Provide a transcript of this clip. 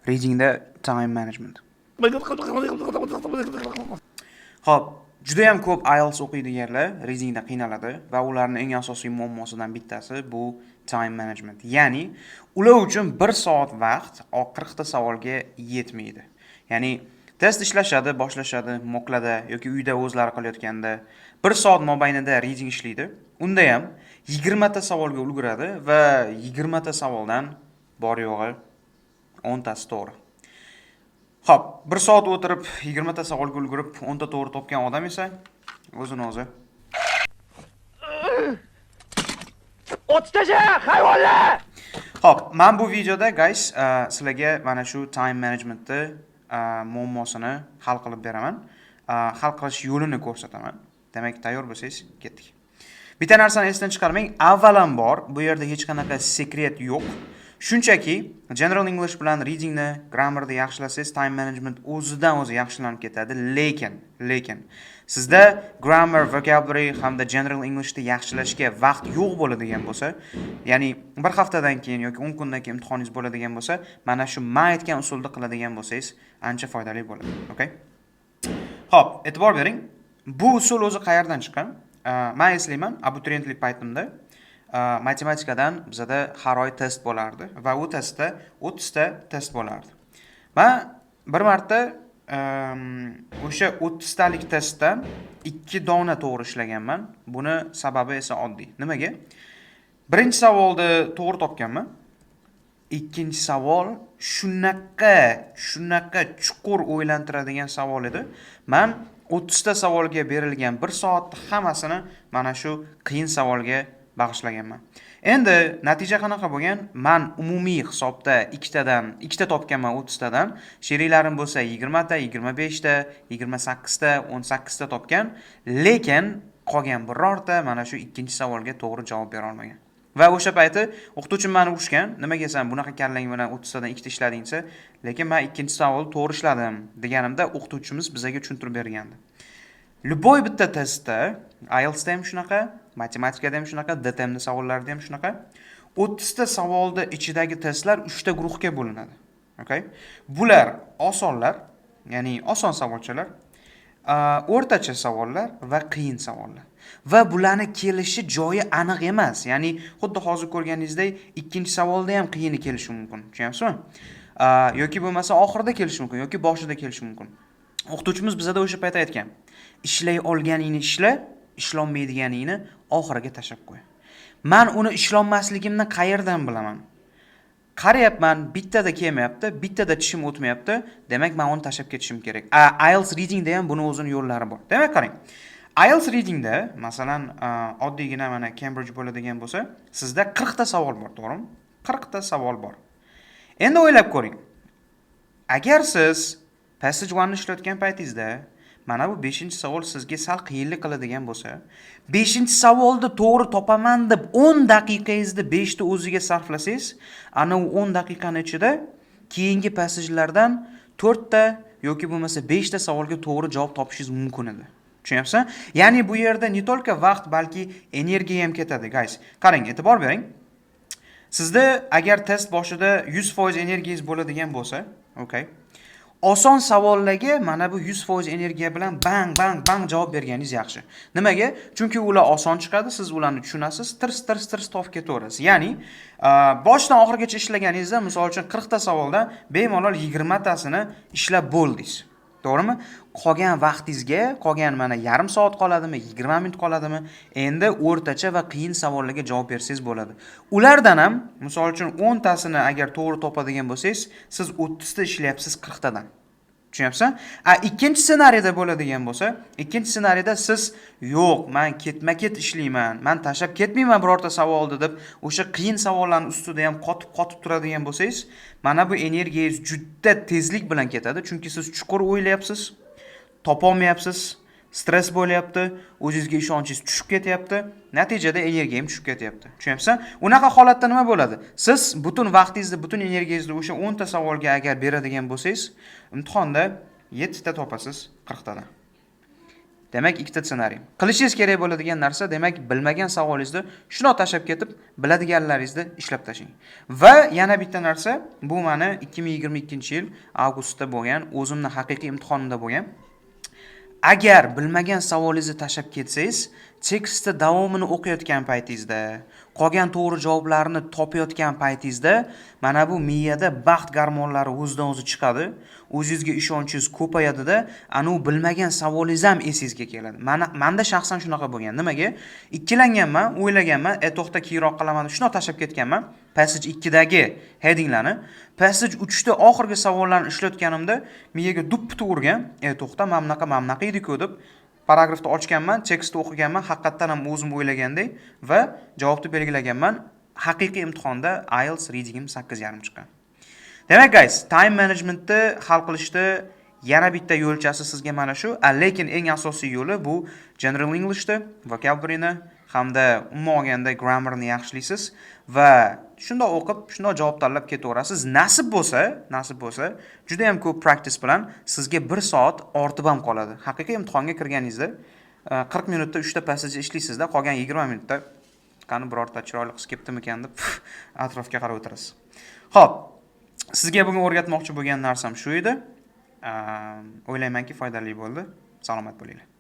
Readingda time management. Xo'p, juda ham ko'p IELTS o'qiydiganlar readingda qiynaladi va ularning eng asosiy muammosidan bittasi bu time management. Ya'ni ular uchun 1 soat vaqt 40 ta savolga yetmaydi. Ya'ni test ishlashadi, boshlashadi, moklada yoki uyda o'zlari qilayotganda 1 soat mobaynida reading ishlaydi. Unda ham 20 ta savolga ulguradi va 20 ta savoldan bor yo'g'i 10 tasi to'g'ri. Xo'p, 1 soat o'tirib 20 ta savolga ulgurib 10 ta to'g'ri topgan odam esa o'zini o'zi O'tishtacha, hayvonlar! Xo'p, men bu videoda guys sizlarga mana shu time managementni muammosini hal qilib beraman. Hal qilish yo'lini ko'rsataman. Demak, tayyor bo'lsangiz, ketdik. Bitta narsani esdan chiqarmang. Avvalambor bu yerda hech qanaqa sekret yo'q. Shunchaki General English bilan readingni, grammarni yaxshilasangiz, time management o'zidan o'zi yaxshilanib ketadi. Lekin sizda grammar, vocabulary hamda General Englishni yaxshilashga vaqt yo'q bo'ladigan bo'lsa, ya'ni bir haftadan keyin yoki 10 kundan keyin imtihoningiz bo'ladigan bo'lsa, mana shu men aytgan usulda qiladigan bo'lsangiz, ancha foydali bo'ladi. Okay? Xo'p, e'tibor bering. Bu usul o'zi qayerdan chiqqan? Men eslayman, abituriyentlik paytimda matematikadan bizada har oy test bo'lardi va u testda 30 ta test bo'lardi. Men bir marta o'sha 30 talik testdan 2 dona to'g'ri ishlaganman. Buni sababi esa oddiy. Nimaga? Birinchi savolni to'g'ri topganman. Ikkinchi savol shunaqa chuqur o'ylantiradigan savol edi. Men 30 ta savolga berilgan 1 soatni hammasini mana shu qiyin savolga bag'ishlaganman. Endi natija qanaqa bo'lgan? Men umumiy hisobda 2 ta topganman 30 tadan. Sheriklarim bo'lsa 20 ta, 25 ta, 28 ta, 18 ta topgan, lekin qolgan birorta mana shu ikkinchi savolga to'g'ri javob bera olmagan. Va o'sha payti o'qituvchim meni urishgan. Nimaga sen bunaqa kallang bilan 30 tadan 2 ta ishlading desa, lekin men ikkinchi savolni to'g'ri ishladim deganimda o'qituvchimiz bizga tushuntirib bergandi. Любой bitta testda, IELTSda ham shunaqa, matematikada ham shunaqa, DTMda savollarda ham shunaqa, 30 ta savolda ichidagi testlar 3 ta guruhga bo'linadi. Okay? Bular osonlar, ya'ni oson savolchalar, o'rtacha savollar va qiyin savollar. Va bularni kelishi joyi aniq emas. Ya'ni xuddi hozir ko'rganingizdek, ikkinchi savolda ham qiyini kelishi mumkin. Tushunyapsizmi? Yoki bo'lmasa oxirida kelishi mumkin yoki boshida kelishi mumkin. O'qituvchimiz bizda o'sha payt aytgan: "Ishlay olganingni ishla, ishlolmaydiganingni oxiriga tashab qo'y." Men uni ishlolmasligimni qayerdan bilaman? Qarayapman, bittada kelmayapti, bittada tishim o'tmayapti, demak men uni tashab ketishim kerak. IELTS readingda ham buni o'zining yo'llari bor. Demak, qarang. IELTS readingda, masalan, oddiygina mana Cambridge bo'ladigan bo'lsa, sizda 40 ta savol bor, to'g'rimi? 40 ta savol bor. Endi o'ylab ko'ring. Agar siz Passage 1 ni ishlatgan paytingizda mana bu 5-savol sizga sal qiyinlik qiladigan bo'lsa, 5-savolni to'g'ri topaman deb 10 daqiqangizni 5 ta o'ziga sarflasangiz, ana u 10 daqiqaning ichida keyingi passagelardan 4 ta yoki bo'lmasa 5 ta savolga to'g'ri javob topishingiz mumkin edi. Tushunyapsizmi? Ya'ni bu yerda ne только vaqt, balki energiya ham ketadi, guys. Qarang, e'tibor bering. Sizda agar test boshida 100% energiyangiz bo'ladigan bo'lsa, okay? Oson savollarga mana bu 100% energiya bilan bang javob berganingiz yaxshi. Nimaga? Chunki ular oson chiqadi, siz ularni tushunasiz, tirs topib ketaverasiz. Ya'ni boshdan oxirigacha ishlaganingizda, misol uchun 40 ta savoldan bemalol 20 tasini ishlab bo'ldingiz. To'g'rimi? Qolgan vaqtingizga, qolgan mana yarim soat qoladimi, 20 minut qoladimi, endi o'rtacha va qiyin savollarga javob bersangiz bo'ladi. Ulardan ham, misol uchun 10 tasini agar to'g'ri topadigan bo'lsangiz, siz 30 ta ishlayapsiz 40 tadan. Tushunyapsizmi? Ikkinchi ssenariyda bo'ladigan bo'lsa, ikkinchi ssenariyda siz yo'q, men ketma-ket ishlayman, men tashab ketmayman birorta savolni deb o'sha qiyin savollarning ustida ham qotib turadigan bo'lsangiz, mana bu energiyangiz juda tezlik bilan ketadi, chunki siz chuqur o'ylayapsiz, topolmayapsiz, stress bo'lyapti, o'zingizga ishonchingiz tushib ketyapti, natijada energiya ham tushib ketyapti. Tushunyapsizmi? Unaqa holatda nima bo'ladi? Siz butun vaqtingizni, butun energiyangizni o'sha 10 ta savolga agar beradigan bo'lsangiz, imtihonda 7 ta topasiz 40 tadan. Demak, ikkita ssenariy. Qilishingiz kerak bo'ladigan narsa, demak, bilmagan savolingizni shundoq tashab ketib, biladiganlaringizni ishlab tashlang. Va yana bitta narsa, bu meni 2022-yil avgustda bo'lgan, o'zimning haqiqiy imtihonimda bo'lgan. Agar bilmagan savolingizni tashab ketsangiz, tekstni davomini o'qiyotgan paytingizda, qolgan to'g'ri javoblarni topayotgan paytingizda, mana bu miyada baxt gormonlari o'zidan o'zi chiqadi, o'zingizga ishonchingiz ko'payadi-da, ana u bilmagan savolingiz ham esingizga keladi. Menda shaxsan shunaqa bo'lgan. Nimaga? Ikkilanganman, o'ylaganman, to'xta keyinroq qilaman, shundoq tashab ketganman. Passage 2 dagi headinglarni, passage 3 da oxirgi savollarni ishlatganimda miyaga dup-puti urgan. To'xta, mana bunaqa edi-ku deb paragrafni ochganman, tekstni o'qiganman, haqiqatan ham o'zim o'ylagandek va javobni belgilaganman. Haqiqiy imtihonda IELTS readingim 8.5 chiqqan. Demak guys, time managementni hal qilishda yana bitta yo'lchasi sizga mana shu, lekin eng asosiy yo'li bu general Englishda vocabularyni hamda umuman olganda grammarni yaxshilaysiz va shundoq o'qib, shundoq javob tanlab ketaverasiz. Nasib bo'lsa, juda ham ko'p practice bilan sizga 1 soat ortib ham qoladi. Haqiqiy imtihonga kirganingizda 40 minutda 3 ta passage ishlaysizda, qolgan 20 minutda qani birorta chiroyli qiz kelibdimikan deb atrofga qarab o'tirasiz. Xo'p, sizga bugun o'rgatmoqchi bo'lgan narsam shu edi. O'ylaymanki foydali bo'ldi. Salomat bo'linglar.